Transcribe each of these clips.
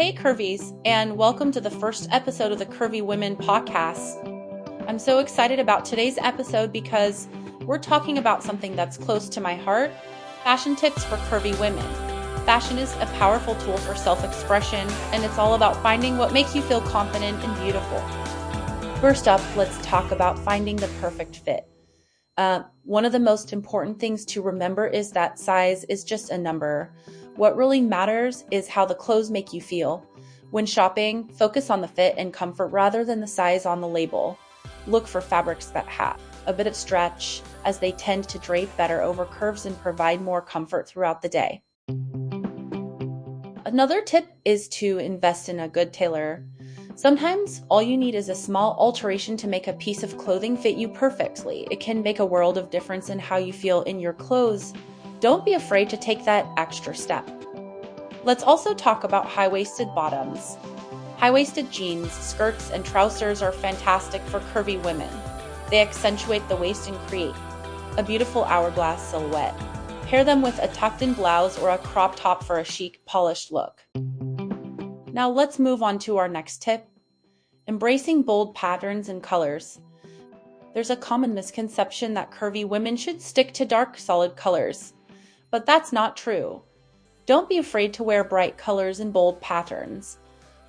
Hey Curvies, and welcome to the first episode of the Curvy Women podcast. I'm so excited about today's episode because we're talking about something that's close to my heart, fashion tips for curvy women. Fashion is a powerful tool for self-expression, and it's all about finding what makes you feel confident and beautiful. First up, let's talk about finding the perfect fit. One of the most important things to remember is that size is just a number. What really matters is how the clothes make you feel. When shopping, focus on the fit and comfort rather than the size on the label. Look for fabrics that have a bit of stretch, as they tend to drape better over curves and provide more comfort throughout the day. Another tip is to invest in a good tailor. Sometimes all you need is a small alteration to make a piece of clothing fit you perfectly. It can make a world of difference in how you feel in your clothes. Don't be afraid to take that extra step. Let's also talk about high-waisted bottoms. High-waisted jeans, skirts, and trousers are fantastic for curvy women. They accentuate the waist and create a beautiful hourglass silhouette. Pair them with a tucked-in blouse or a crop top for a chic, polished look. Now let's move on to our next tip. Embracing bold patterns and colors. There's a common misconception that curvy women should stick to dark, solid colors. But that's not true. Don't be afraid to wear bright colors and bold patterns.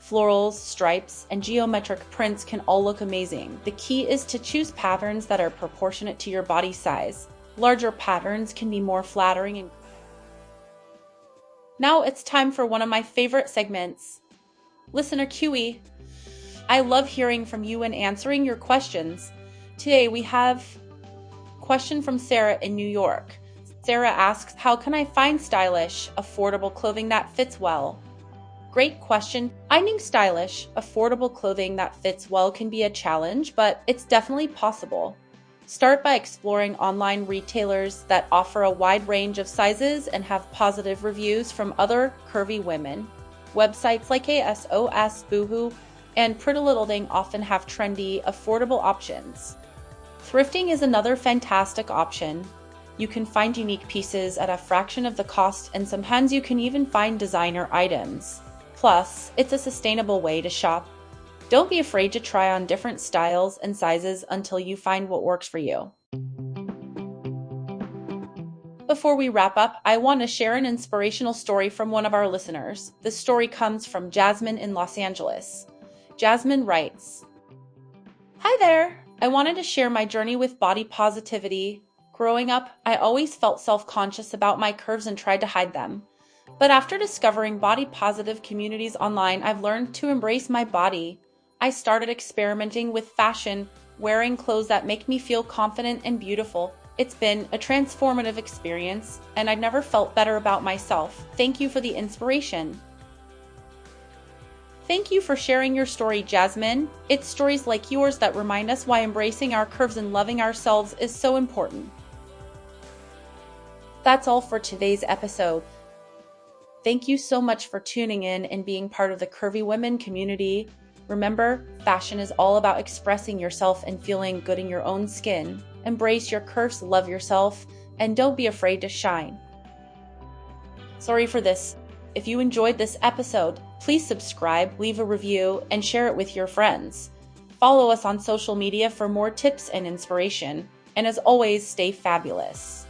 Florals, stripes, and geometric prints can all look amazing. The key is to choose patterns that are proportionate to your body size. Larger patterns can be more flattering and now it's time for one of my favorite segments, Listener QE. I love hearing from you and answering your questions. Today we have a question from Sarah in New York. Sarah asks, how can I find stylish, affordable clothing that fits well? Great question. Finding stylish, affordable clothing that fits well can be a challenge, but it's definitely possible. Start by exploring online retailers that offer a wide range of sizes and have positive reviews from other curvy women. Websites like ASOS, Boohoo, and Pretty Little Thing often have trendy, affordable options. Thrifting is another fantastic option. You can find unique pieces at a fraction of the cost, and sometimes you can even find designer items. Plus, it's a sustainable way to shop. Don't be afraid to try on different styles and sizes until you find what works for you. Before we wrap up, I want to share an inspirational story from one of our listeners. This story comes from Jasmine in Los Angeles. Jasmine writes, "Hi there! I wanted to share my journey with body positivity. Growing up, I always felt self-conscious about my curves and tried to hide them. But after discovering body-positive communities online, I've learned to embrace my body. I started experimenting with fashion, wearing clothes that make me feel confident and beautiful. It's been a transformative experience, and I've never felt better about myself. Thank you for the inspiration." Thank you for sharing your story, Jasmine. It's stories like yours that remind us why embracing our curves and loving ourselves is so important. That's all for today's episode. Thank you so much for tuning in and being part of the Curvy Women community. Remember, fashion is all about expressing yourself and feeling good in your own skin. Embrace your curves, love yourself, and don't be afraid to shine. Sorry for this. If you enjoyed this episode, please subscribe, leave a review, and share it with your friends. Follow us on social media for more tips and inspiration. And as always, stay fabulous.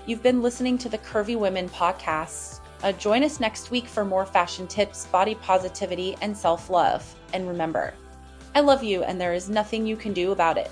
You've been listening to the Curvy Women podcast. Join us next week for more fashion tips, body positivity, and self-love. And remember, I love you and there is nothing you can do about it.